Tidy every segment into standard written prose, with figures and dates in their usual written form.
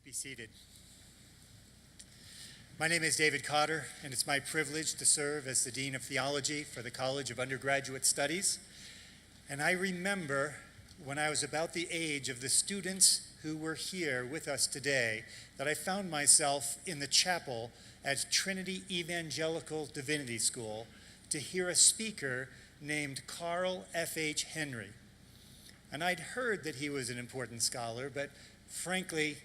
Please be seated. My name is David Cotter, and it's my privilege to serve as the Dean of Theology for the College of Undergraduate Studies. And I remember when I was about the age of the students who were here with us today that I found myself in the chapel at Trinity Evangelical Divinity School to hear a speaker named Carl F.H. Henry. And I'd heard that he was an important scholar, but frankly,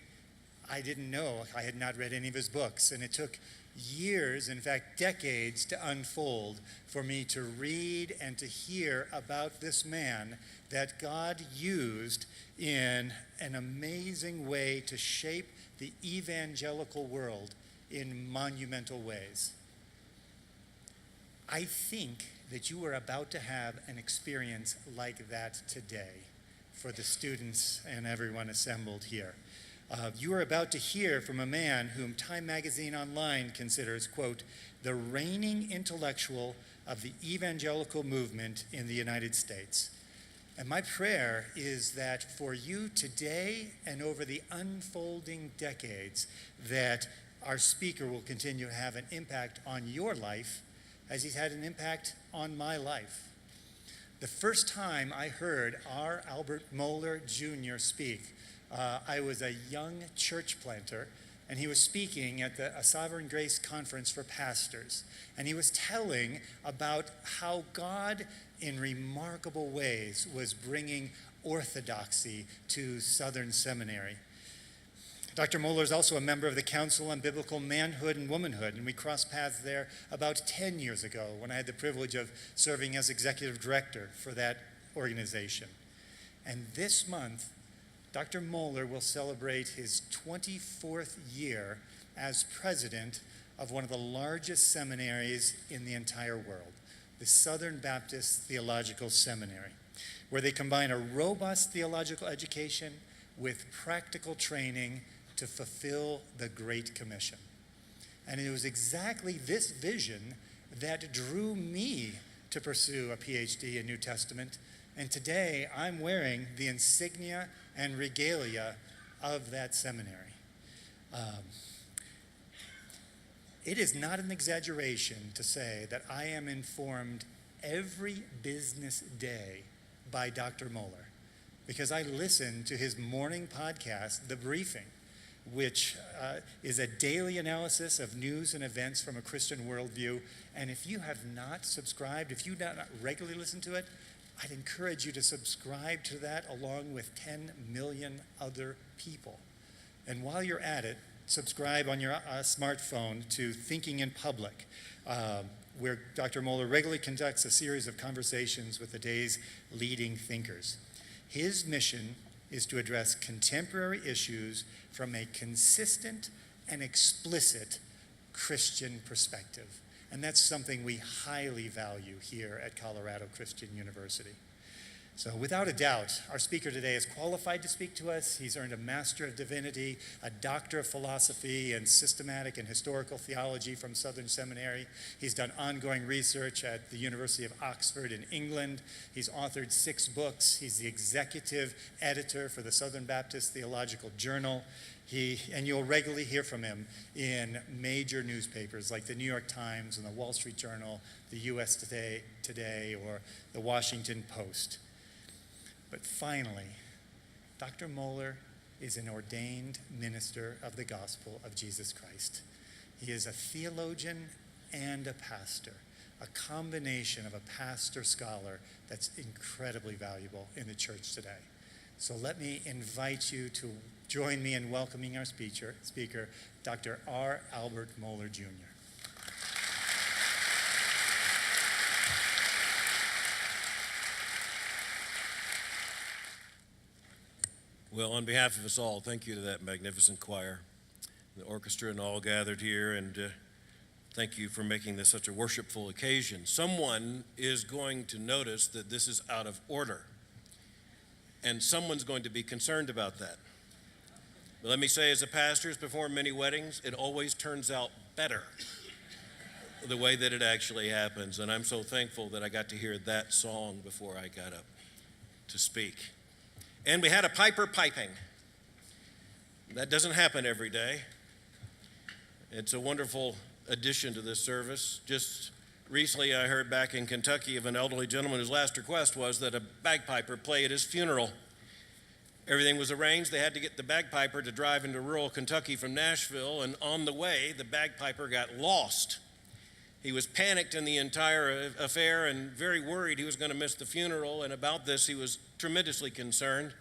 I didn't know. I had not read any of his books, and it took years, in fact decades, to unfold for me to read and to hear about this man that God used in an amazing way to shape the evangelical world in monumental ways. I think that you are about to have an experience like that today for the students and everyone assembled here. You are about to hear from a man whom Time Magazine Online considers, quote, the reigning intellectual of the evangelical movement in the United States. And my prayer is that for you today and over the unfolding decades, that our speaker will continue to have an impact on your life as he's had an impact on my life. The first time I heard R. Albert Mohler Jr. speak, I was a young church planter, and he was speaking at a Sovereign Grace Conference for pastors. And he was telling about how God, in remarkable ways, was bringing orthodoxy to Southern Seminary. Dr. Mohler is also a member of the Council on Biblical Manhood and Womanhood, and we crossed paths there about 10 years ago when I had the privilege of serving as executive director for that organization. And this month, Dr. Mohler will celebrate his 24th year as president of one of the largest seminaries in the entire world, the Southern Baptist Theological Seminary, where they combine a robust theological education with practical training to fulfill the Great Commission. And it was exactly this vision that drew me to pursue a PhD in New Testament. And today I'm wearing the insignia and regalia of that seminary. It is not an exaggeration to say that I am informed every business day by Dr. Mohler, because I listen to his morning podcast, The Briefing, which is a daily analysis of news and events from a Christian worldview. And if you have not subscribed, if you do not regularly listen to it, I'd encourage you to subscribe to that along with 10 million other people. And while you're at it, subscribe on your smartphone to Thinking in Public, where Dr. Mohler regularly conducts a series of conversations with the day's leading thinkers. His mission is to address contemporary issues from a consistent and explicit Christian perspective. And that's something we highly value here at Colorado Christian University. So without a doubt, our speaker today is qualified to speak to us. He's earned a Master of Divinity, a Doctor of Philosophy and Systematic and Historical Theology from Southern Seminary. He's done ongoing research at the University of Oxford in England. He's authored 6 books. He's the executive editor for the Southern Baptist Theological Journal. And you'll regularly hear from him in major newspapers like the New York Times and the Wall Street Journal, the U.S. Today, or the Washington Post. But finally, Dr. Mohler is an ordained minister of the gospel of Jesus Christ. He is a theologian and a pastor, a combination of a pastor-scholar that's incredibly valuable in the church today. So let me invite you to join me in welcoming our speaker, Dr. R. Albert Mohler, Jr. Well, on behalf of us all, thank you to that magnificent choir, the orchestra, and all gathered here, and thank you for making this such a worshipful occasion. Someone is going to notice that this is out of order, and someone's going to be concerned about that. But let me say, as a pastor who's performed many weddings, it always turns out better the way that it actually happens, and I'm so thankful that I got to hear that song before I got up to speak. And we had a piper piping. That doesn't happen every day. It's a wonderful addition to this service. Just recently I heard back in Kentucky of an elderly gentleman whose last request was that a bagpiper play at his funeral. Everything was arranged. They had to get the bagpiper to drive into rural Kentucky from Nashville, and on the way, the bagpiper got lost. He was panicked in the entire affair and very worried he was going to miss the funeral, and about this he was tremendously concerned.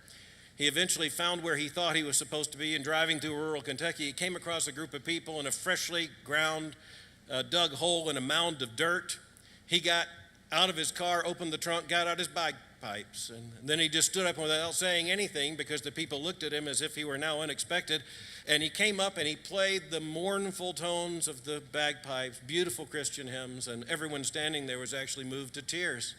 He eventually found where he thought he was supposed to be, and driving through rural Kentucky, he came across a group of people in a freshly dug hole in a mound of dirt. He got out of his car, opened the trunk, got out his bagpipes, and then he just stood up without saying anything because the people looked at him as if he were now unexpected. And he came up and he played the mournful tones of the bagpipes, beautiful Christian hymns, and everyone standing there was actually moved to tears.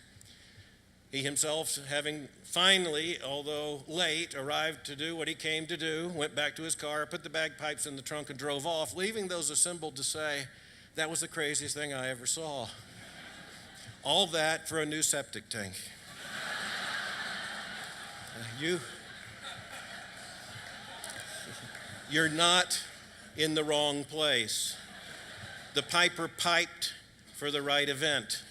He himself, having finally, although late, arrived to do what he came to do, went back to his car, put the bagpipes in the trunk, and drove off, leaving those assembled to say, "That was the craziest thing I ever saw." All that for a new septic tank. You're not in the wrong place. The piper piped for the right event.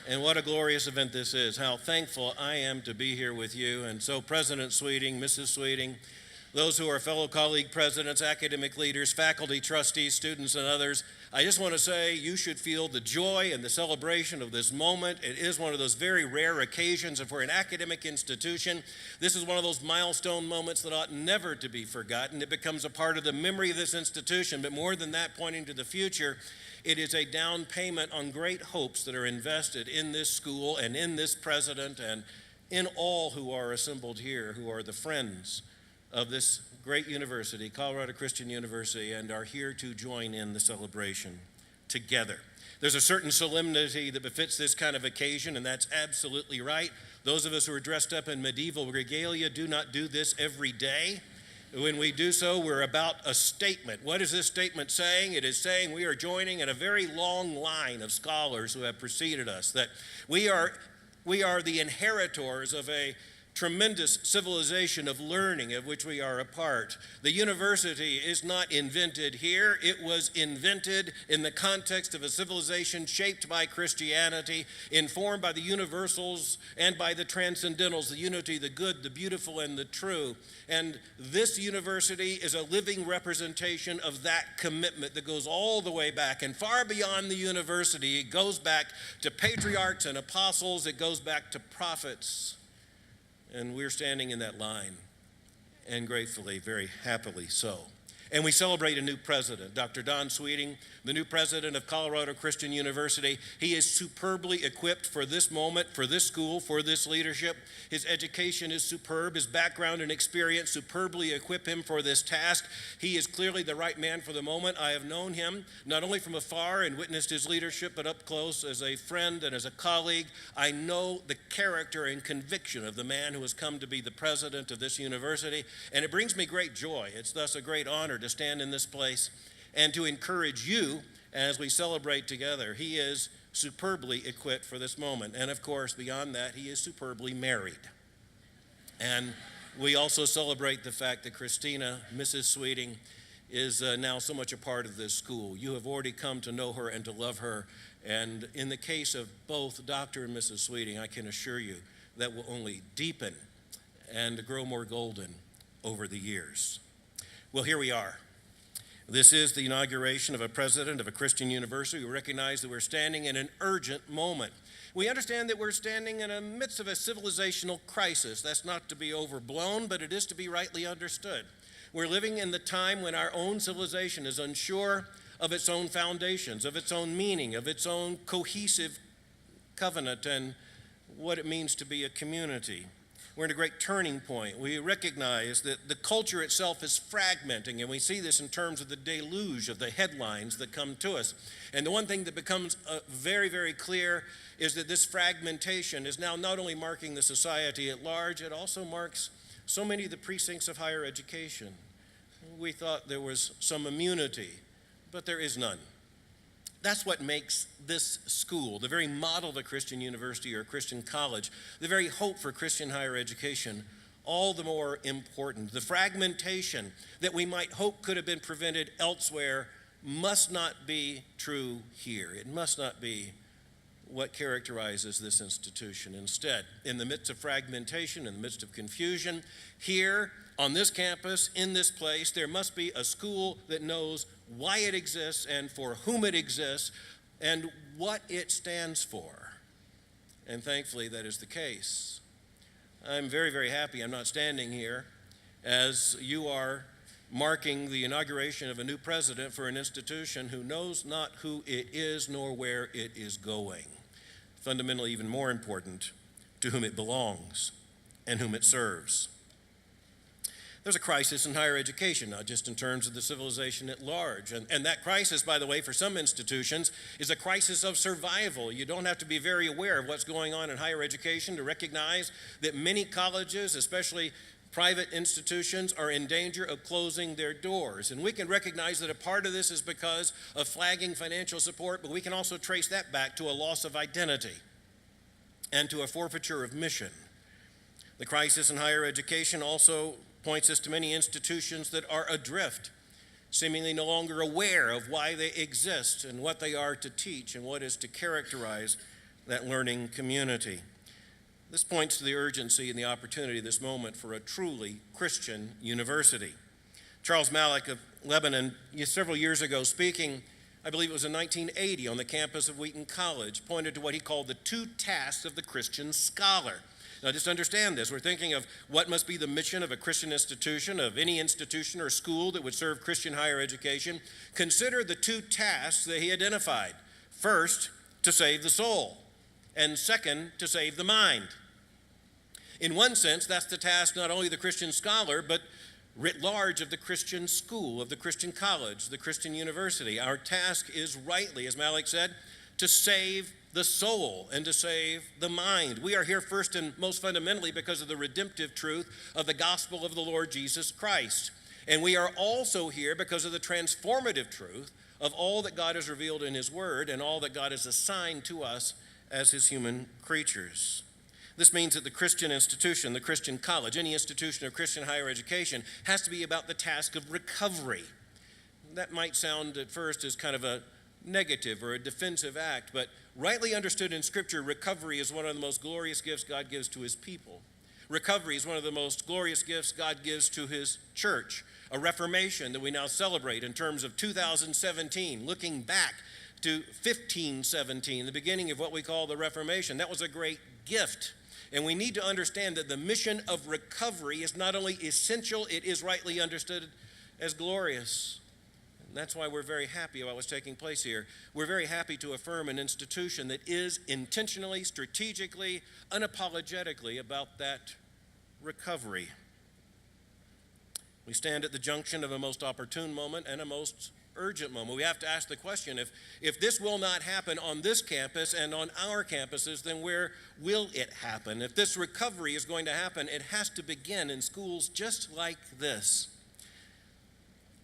And what a glorious event this is. How thankful I am to be here with you. And so President Sweeting, Mrs. Sweeting, those who are fellow colleague presidents, academic leaders, faculty, trustees, students, and others, I just want to say you should feel the joy and the celebration of this moment. It is one of those very rare occasions, and for an academic institution, this is one of those milestone moments that ought never to be forgotten. It becomes a part of the memory of this institution, but more than that, pointing to the future, it is a down payment on great hopes that are invested in this school and in this president and in all who are assembled here, who are the friends of this great university, Colorado Christian University, and are here to join in the celebration together. There's a certain solemnity that befits this kind of occasion, and that's absolutely right. Those of us who are dressed up in medieval regalia do not do this every day. When we do so, we're about a statement. What is this statement saying? It is saying we are joining in a very long line of scholars who have preceded us, that we are the inheritors of a tremendous civilization of learning of which we are a part. The university is not invented here. It was invented in the context of a civilization shaped by Christianity, informed by the universals and by the transcendentals, the unity, the good, the beautiful, and the true. And this university is a living representation of that commitment that goes all the way back and far beyond the university. It goes back to patriarchs and apostles. It goes back to prophets. And we're standing in that line, and gratefully, very happily so. And we celebrate a new president, Dr. Don Sweeting, the new president of Colorado Christian University. He is superbly equipped for this moment, for this school, for this leadership. His education is superb. His background and experience superbly equip him for this task. He is clearly the right man for the moment. I have known him not only from afar and witnessed his leadership, but up close as a friend and as a colleague. I know the character and conviction of the man who has come to be the president of this university, and it brings me great joy. It's thus a great honor to stand in this place and to encourage you as we celebrate together. He is superbly equipped for this moment. And of course, beyond that, he is superbly married. And we also celebrate the fact that Christina, Mrs. Sweeting, is now so much a part of this school. You have already come to know her and to love her. And in the case of both Dr. and Mrs. Sweeting, I can assure you that will only deepen and grow more golden over the years. Well, here we are. This is the inauguration of a president of a Christian university. We recognize that we're standing in an urgent moment. We understand that we're standing in the midst of a civilizational crisis. That's not to be overblown, but it is to be rightly understood. We're living in the time when our own civilization is unsure of its own foundations, of its own meaning, of its own cohesive covenant, and what it means to be a community. We're at a great turning point. We recognize that the culture itself is fragmenting, and we see this in terms of the deluge of the headlines that come to us. And the one thing that becomes very, very clear is that this fragmentation is now not only marking the society at large, it also marks so many of the precincts of higher education. We thought there was some immunity, but there is none. That's what makes this school, the very model of a Christian university or a Christian college, the very hope for Christian higher education, all the more important. The fragmentation that we might hope could have been prevented elsewhere must not be true here. It must not be what characterizes this institution. Instead, in the midst of fragmentation, in the midst of confusion, here on this campus, in this place, there must be a school that knows why it exists and for whom it exists and what it stands for. And thankfully, that is the case. I'm very, very happy I'm not standing here as you are marking the inauguration of a new president for an institution who knows not who it is nor where it is going. Fundamentally, even more important, to whom it belongs and whom it serves. There's a crisis in higher education, not just in terms of the civilization at large. And that crisis, by the way, for some institutions, is a crisis of survival. You don't have to be very aware of what's going on in higher education to recognize that many colleges, especially private institutions, are in danger of closing their doors. And we can recognize that a part of this is because of flagging financial support, but we can also trace that back to a loss of identity and to a forfeiture of mission. The crisis in higher education also points us to many institutions that are adrift, seemingly no longer aware of why they exist and what they are to teach and what is to characterize that learning community. This points to the urgency and the opportunity this moment for a truly Christian university. Charles Malik of Lebanon, several years ago, speaking, I believe it was in 1980, on the campus of Wheaton College, pointed to what he called the two tasks of the Christian scholar. Now, just understand this. We're thinking of what must be the mission of a Christian institution, of any institution or school that would serve Christian higher education. Consider the two tasks that he identified. First, to save the soul, and second, to save the mind. In one sense, that's the task not only of the Christian scholar, but writ large of the Christian school, of the Christian college, the Christian university. Our task is rightly, as Malik said, to save the soul and to save the mind. We are here first and most fundamentally because of the redemptive truth of the gospel of the Lord Jesus Christ. And we are also here because of the transformative truth of all that God has revealed in his word and all that God has assigned to us as his human creatures. This means that the Christian institution, the Christian college, any institution of Christian higher education has to be about the task of recovery. That might sound at first as kind of a negative or a defensive act, but rightly understood in Scripture, recovery is one of the most glorious gifts God gives to his people. Recovery is one of the most glorious gifts God gives to his church. A reformation that we now celebrate in terms of 2017, looking back to 1517, the beginning of what we call the Reformation. That was a great gift. And we need to understand that the mission of recovery is not only essential, it is rightly understood as glorious. That's why we're very happy about what's taking place here. We're very happy to affirm an institution that is intentionally, strategically, unapologetically about that recovery. We stand at the junction of a most opportune moment and a most urgent moment. We have to ask the question, if this will not happen on this campus and on our campuses, then where will it happen? If this recovery is going to happen, it has to begin in schools just like this.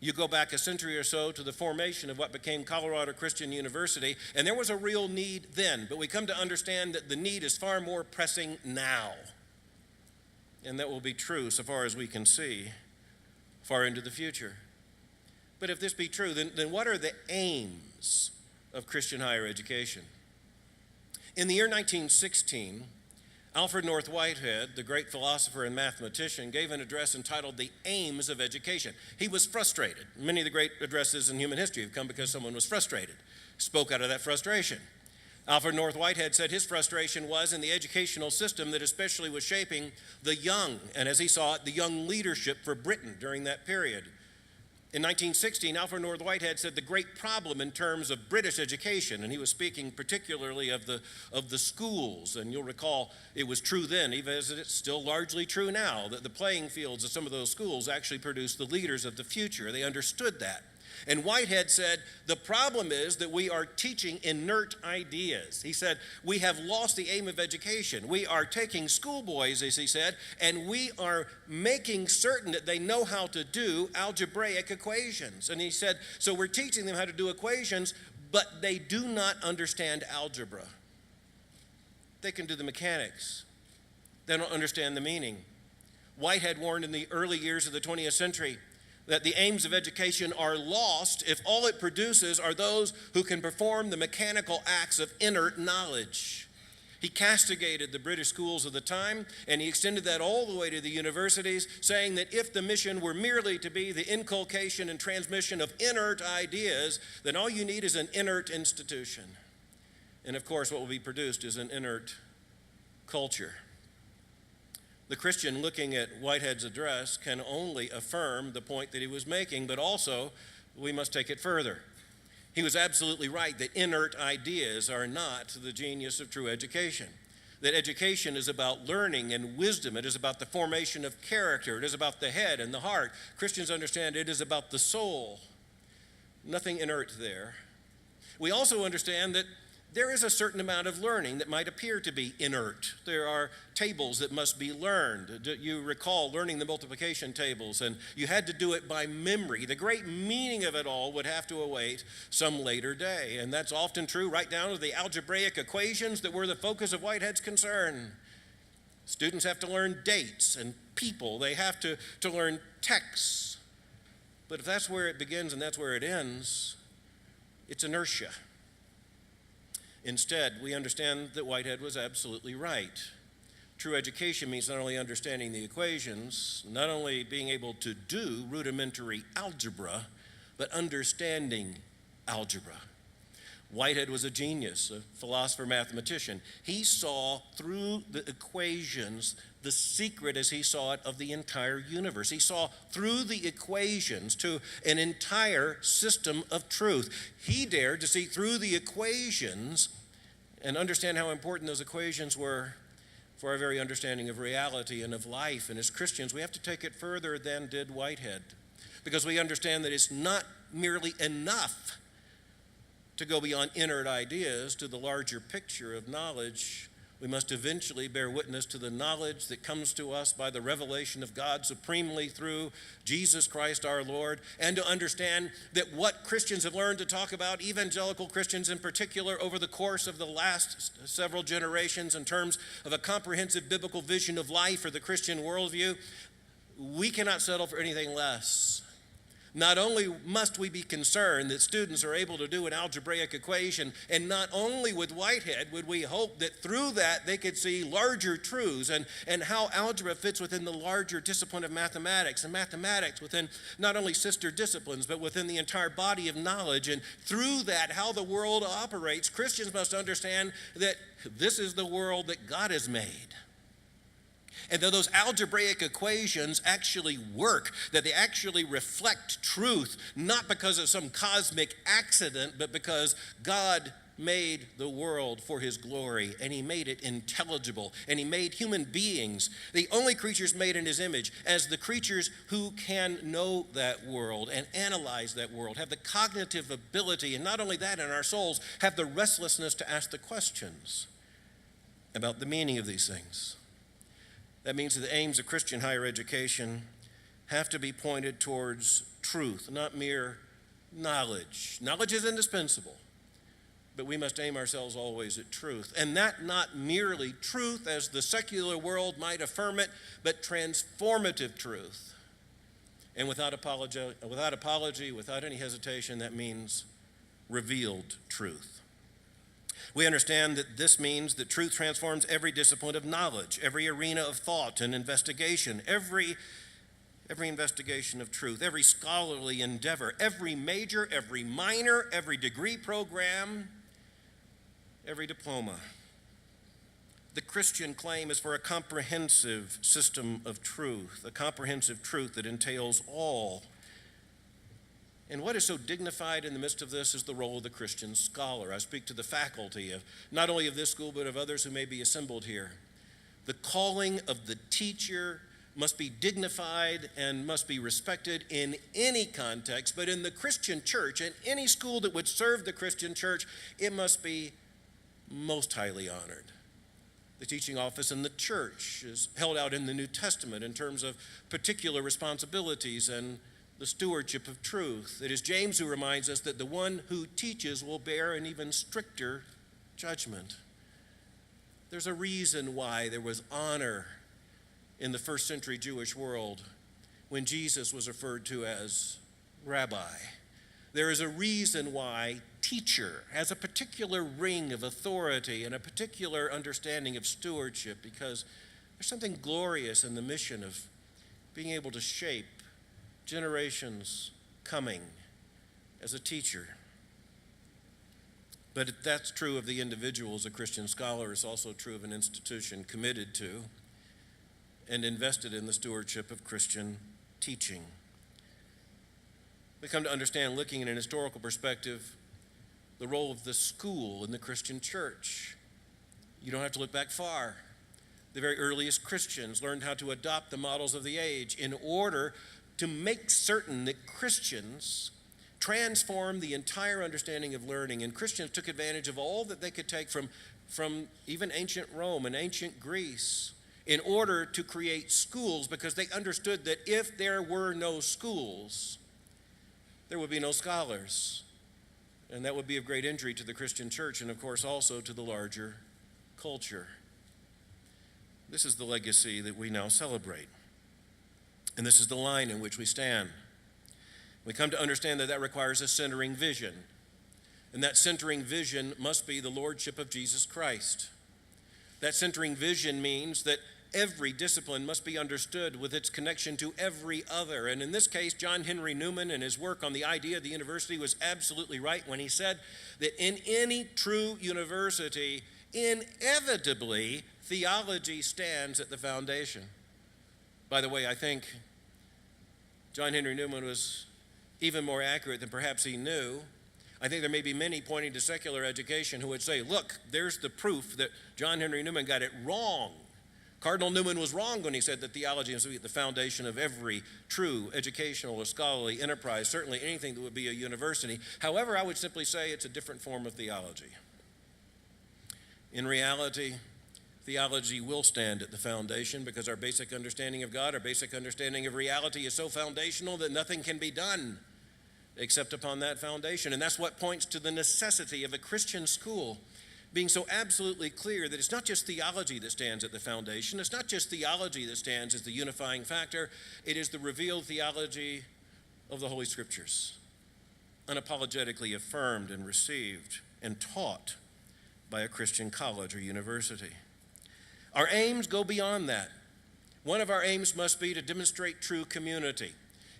You go back a century or so to the formation of what became Colorado Christian University, and there was a real need then, but we come to understand that the need is far more pressing now. And that will be true so far as we can see, far into the future. But if this be true, then what are the aims of Christian higher education? In the year 1916, Alfred North Whitehead, the great philosopher and mathematician, gave an address entitled The Aims of Education. He was frustrated. Many of the great addresses in human history have come because someone was frustrated, spoke out of that frustration. Alfred North Whitehead said his frustration was in the educational system that especially was shaping the young, and as he saw it, the young leadership for Britain during that period. In 1916, Alfred North Whitehead said the great problem in terms of British education, and he was speaking particularly of the schools, and you'll recall it was true then, even as it's still largely true now, that the playing fields of some of those schools actually produced the leaders of the future. They understood that. And Whitehead said, the problem is that we are teaching inert ideas. He said, we have lost the aim of education. We are taking schoolboys, as he said, and we are making certain that they know how to do algebraic equations. And he said, so we're teaching them how to do equations, but they do not understand algebra. They can do the mechanics. They don't understand the meaning. Whitehead warned in the early years of the 20th century that the aims of education are lost if all it produces are those who can perform the mechanical acts of inert knowledge. He castigated the British schools of the time, and he extended that all the way to the universities, saying that if the mission were merely to be the inculcation and transmission of inert ideas, then all you need is an inert institution. And of course, what will be produced is an inert culture. The Christian looking at Whitehead's address can only affirm the point that he was making, but also we must take it further. He was absolutely right that inert ideas are not the genius of true education. That education is about learning and wisdom. It is about the formation of character. It is about the head and the heart. Christians understand it is about the soul. Nothing inert there. We also understand that there is a certain amount of learning that might appear to be inert. There are tables that must be learned. You recall learning the multiplication tables, and you had to do it by memory. The great meaning of it all would have to await some later day, and that's often true right down to the algebraic equations that were the focus of Whitehead's concern. Students have to learn dates and people. They have to learn texts. But if that's where it begins and that's where it ends, it's inertia. Instead, we understand that Whitehead was absolutely right. True education means not only understanding the equations, not only being able to do rudimentary algebra, but understanding algebra. Whitehead was a genius, a philosopher, mathematician. He saw through the equations the secret, as he saw it, of the entire universe. He saw through the equations to an entire system of truth. He dared to see through the equations and understand how important those equations were for our very understanding of reality and of life. And as Christians, we have to take it further than did Whitehead, because we understand that it's not merely enough to go beyond inert ideas to the larger picture of knowledge. We must eventually bear witness to the knowledge that comes to us by the revelation of God supremely through Jesus Christ our Lord, and to understand that what Christians have learned to talk about, evangelical Christians in particular, over the course of the last several generations in terms of a comprehensive biblical vision of life or the Christian worldview, we cannot settle for anything less. Not only must we be concerned that students are able to do an algebraic equation, and not only with Whitehead would we hope that through that they could see larger truths and how algebra fits within the larger discipline of mathematics, and mathematics within not only sister disciplines, but within the entire body of knowledge, and through that how the world operates. Christians must understand that this is the world that God has made. And that those algebraic equations actually work, that they actually reflect truth, not because of some cosmic accident, but because God made the world for his glory, and he made it intelligible, and he made human beings, the only creatures made in his image, as the creatures who can know that world and analyze that world, have the cognitive ability, and not only that, in our souls, have the restlessness to ask the questions about the meaning of these things. That means that the aims of Christian higher education have to be pointed towards truth, not mere knowledge. Knowledge is indispensable, but we must aim ourselves always at truth. And that not merely truth as the secular world might affirm it, but transformative truth. And without apology, without any hesitation, that means revealed truth. We understand that this means that truth transforms every discipline of knowledge, every arena of thought and investigation, every investigation of truth, every scholarly endeavor, every major, every minor, every degree program, every diploma. The Christian claim is for a comprehensive system of truth, a comprehensive truth that entails all. And what is so dignified in the midst of this is the role of the Christian scholar. I speak to the faculty of not only of this school, but of others who may be assembled here. The calling of the teacher must be dignified and must be respected in any context, but in the Christian church, in any school that would serve the Christian church, it must be most highly honored. The teaching office in the church is held out in the New Testament in terms of particular responsibilities and the stewardship of truth. It is James who reminds us that the one who teaches will bear an even stricter judgment. There's a reason why there was honor in the first century Jewish world when Jesus was referred to as rabbi. There is a reason why teacher has a particular ring of authority and a particular understanding of stewardship, because there's something glorious in the mission of being able to shape generations coming as a teacher. But if that's true of the individual as a Christian scholar, it's also true of an institution committed to and invested in the stewardship of Christian teaching. We come to understand, looking in an historical perspective, the role of the school in the Christian church. You don't have to look back far. The very earliest Christians learned how to adopt the models of the age in order to make certain that Christians transformed the entire understanding of learning, and Christians took advantage of all that they could take from even ancient Rome and ancient Greece in order to create schools, because they understood that if there were no schools, there would be no scholars, and that would be of great injury to the Christian church and, of course, also to the larger culture. This is the legacy that we now celebrate, and this is the line in which we stand. We come to understand that that requires a centering vision, and that centering vision must be the lordship of Jesus Christ. That centering vision means that every discipline must be understood with its connection to every other. And in this case, John Henry Newman, in his work on the idea of the university, was absolutely right when he said that in any true university, inevitably, theology stands at the foundation. By the way, I think John Henry Newman was even more accurate than perhaps he knew. I think there may be many pointing to secular education who would say, look, there's the proof that John Henry Newman got it wrong. Cardinal Newman was wrong when he said that theology is at the foundation of every true educational or scholarly enterprise, certainly anything that would be a university. However, I would simply say it's a different form of theology. In reality, theology will stand at the foundation because our basic understanding of God, our basic understanding of reality is so foundational that nothing can be done except upon that foundation. And that's what points to the necessity of a Christian school being so absolutely clear that it's not just theology that stands at the foundation. It's not just theology that stands as the unifying factor. It is the revealed theology of the Holy Scriptures, unapologetically affirmed and received and taught by a Christian college or university. Our aims go beyond that. One of our aims must be to demonstrate true community.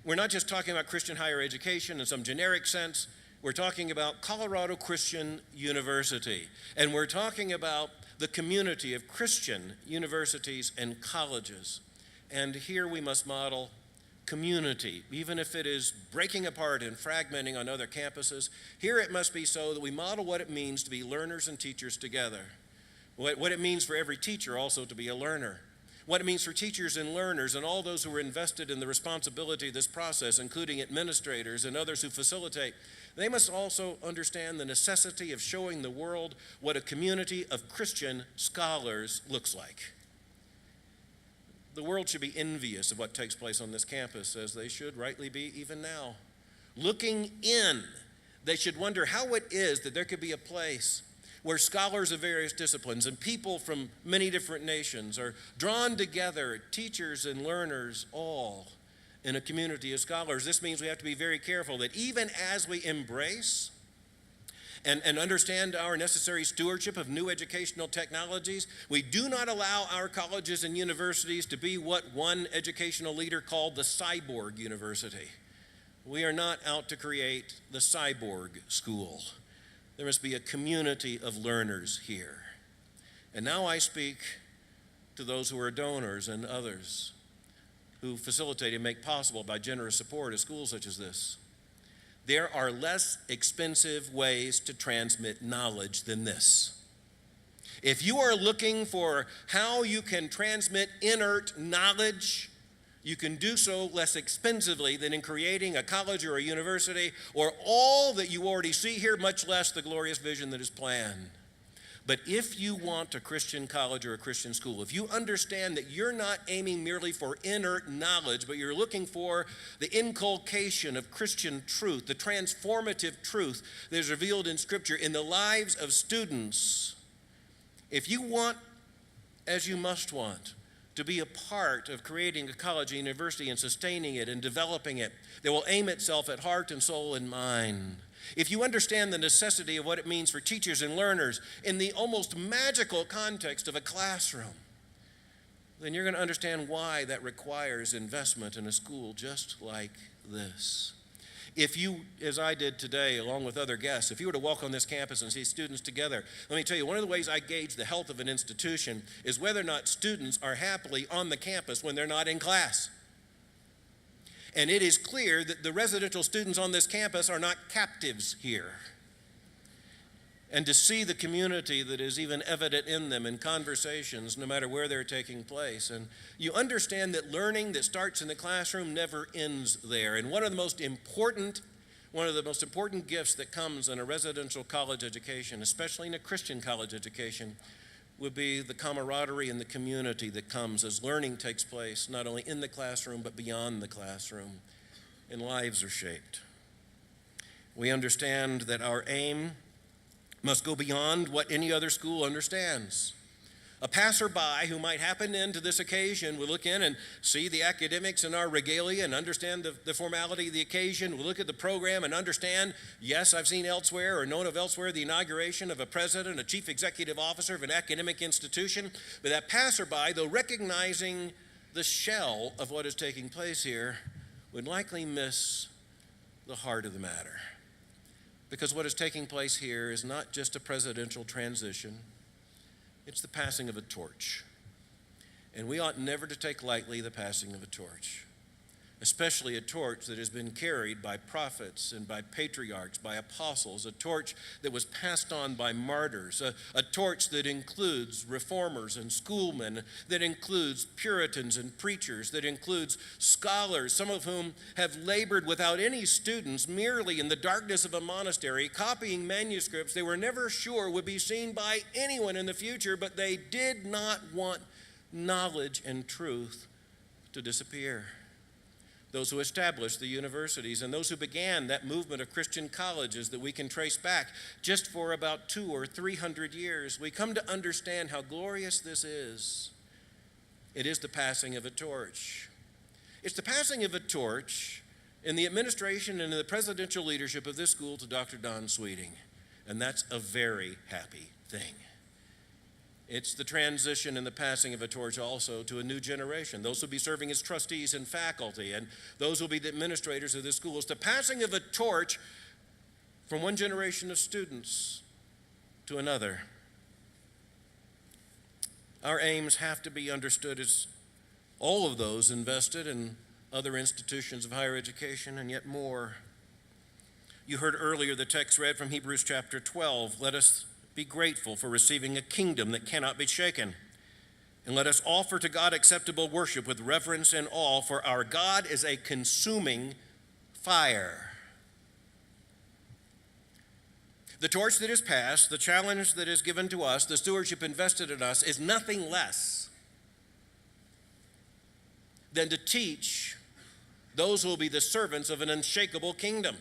We're not just talking about Christian higher education in some generic sense. We're talking about Colorado Christian University, and we're talking about the community of Christian universities and colleges. And here we must model community, even if it is breaking apart and fragmenting on other campuses. Here it must be so that we model what it means to be learners and teachers together, what it means for every teacher also to be a learner, what it means for teachers and learners and all those who are invested in the responsibility of this process, including administrators and others who facilitate. They must also understand the necessity of showing the world what a community of Christian scholars looks like. The world should be envious of what takes place on this campus, as they should rightly be even now. Looking in, they should wonder how it is that there could be a place where scholars of various disciplines and people from many different nations are drawn together, teachers and learners all in a community of scholars. This means we have to be very careful that even as we embrace and understand our necessary stewardship of new educational technologies, we do not allow our colleges and universities to be what one educational leader called the cyborg university. We are not out to create the cyborg school. There must be a community of learners here. And now I speak to those who are donors and others who facilitate and make possible by generous support a school such as this. There are less expensive ways to transmit knowledge than this. If you are looking for how you can transmit inert knowledge, you can do so less expensively than in creating a college or a university or all that you already see here, much less the glorious vision that is planned. But if you want a Christian college or a Christian school, if you understand that you're not aiming merely for inert knowledge, but you're looking for the inculcation of Christian truth, the transformative truth that is revealed in Scripture in the lives of students, if you want, as you must want, to be a part of creating a college, a university, and sustaining it and developing it that will aim itself at heart and soul and mind. If you understand the necessity of what it means for teachers and learners in the almost magical context of a classroom, then you're going to understand why that requires investment in a school just like this. If you, as I did today, along with other guests, if you were to walk on this campus and see students together, let me tell you, one of the ways I gauge the health of an institution is whether or not students are happily on the campus when they're not in class. And it is clear that the residential students on this campus are not captives here. And to see the community that is even evident in them in conversations, no matter where they're taking place. And you understand that learning that starts in the classroom never ends there. And one of the most important gifts that comes in a residential college education, especially in a Christian college education, would be the camaraderie and the community that comes as learning takes place, not only in the classroom, but beyond the classroom, and lives are shaped. We understand that our aim must go beyond what any other school understands. A passerby who might happen into this occasion will look in and see the academics in our regalia and understand the formality of the occasion, will look at the program and understand, yes, I've seen elsewhere or known of elsewhere the inauguration of a president, a chief executive officer of an academic institution, but that passerby, though recognizing the shell of what is taking place here, would likely miss the heart of the matter. Because what is taking place here is not just a presidential transition, it's the passing of a torch. And we ought never to take lightly the passing of a torch, especially a torch that has been carried by prophets and by patriarchs, by apostles, a torch that was passed on by martyrs, a torch that includes reformers and schoolmen, that includes Puritans and preachers, that includes scholars, some of whom have labored without any students, merely in the darkness of a monastery, copying manuscripts they were never sure would be seen by anyone in the future, but they did not want knowledge and truth to disappear. Those who established the universities and those who began that movement of Christian colleges that we can trace back just for about 200 or 300 years, we come to understand how glorious this is. It is the passing of a torch. It's the passing of a torch in the administration and in the presidential leadership of this school to Dr. Don Sweeting, and that's a very happy thing. It's the transition and the passing of a torch also to a new generation. Those who will be serving as trustees and faculty, and those who will be the administrators of this school. It's the passing of a torch from one generation of students to another. Our aims have to be understood as all of those invested in other institutions of higher education, and yet more. You heard earlier the text read from Hebrews chapter 12. Let us be grateful for receiving a kingdom that cannot be shaken. And let us offer to God acceptable worship with reverence and awe, for our God is a consuming fire. The torch that is passed, the challenge that is given to us, the stewardship invested in us is nothing less than to teach those who will be the servants of an unshakable kingdom.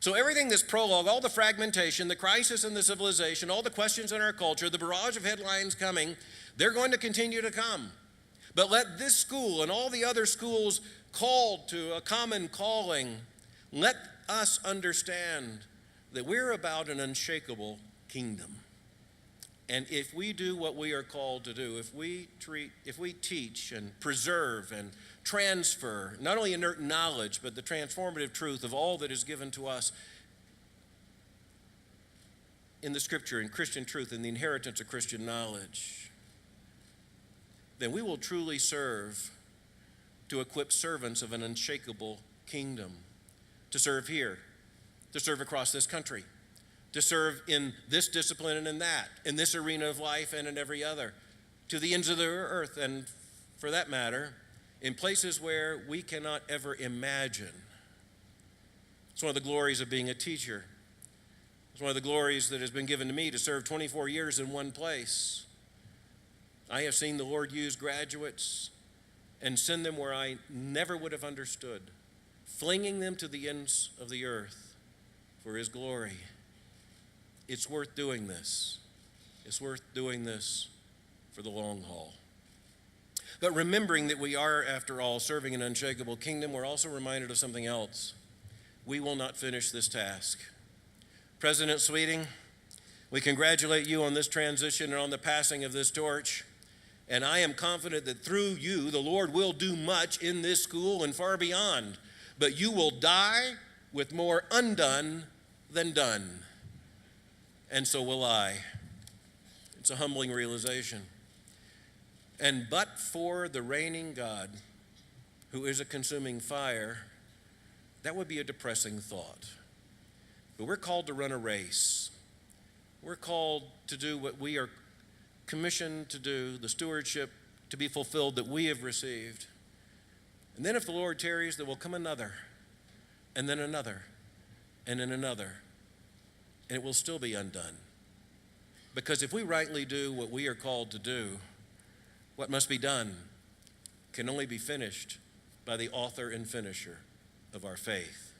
So everything, this prologue, all the fragmentation, the crisis in the civilization, all the questions in our culture, the barrage of headlines coming, they're going to continue to come. But let this school and all the other schools called to a common calling, let us understand that we're about an unshakable kingdom. And if we do what we are called to do, if we teach and preserve and transfer not only inert knowledge, but the transformative truth of all that is given to us in the Scripture, in Christian truth, in the inheritance of Christian knowledge, then we will truly serve to equip servants of an unshakable kingdom, to serve here, to serve across this country, to serve in this discipline and in that, in this arena of life and in every other, to the ends of the earth, and for that matter, in places where we cannot ever imagine. It's one of the glories of being a teacher. It's one of the glories that has been given to me to serve 24 years in one place. I have seen the Lord use graduates and send them where I never would have understood, flinging them to the ends of the earth for His glory. It's worth doing this. It's worth doing this for the long haul. But remembering that we are, after all, serving an unshakable kingdom, we're also reminded of something else. We will not finish this task. President Sweeting, we congratulate you on this transition and on the passing of this torch. And I am confident that through you, the Lord will do much in this school and far beyond. But you will die with more undone than done. And so will I. It's a humbling realization. And but for the reigning God, who is a consuming fire, that would be a depressing thought. But we're called to run a race. We're called to do what we are commissioned to do, the stewardship to be fulfilled that we have received. And then if the Lord tarries, there will come another, and then another, and then another, and it will still be undone. Because if we rightly do what we are called to do, what must be done can only be finished by the author and finisher of our faith.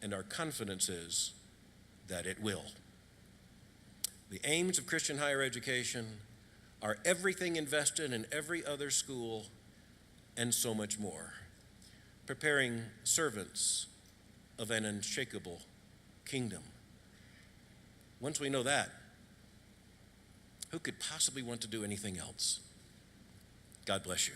And our confidence is that it will. The aims of Christian higher education are everything invested in every other school and so much more. Preparing servants of an unshakable kingdom. Once we know that, who could possibly want to do anything else? God bless you.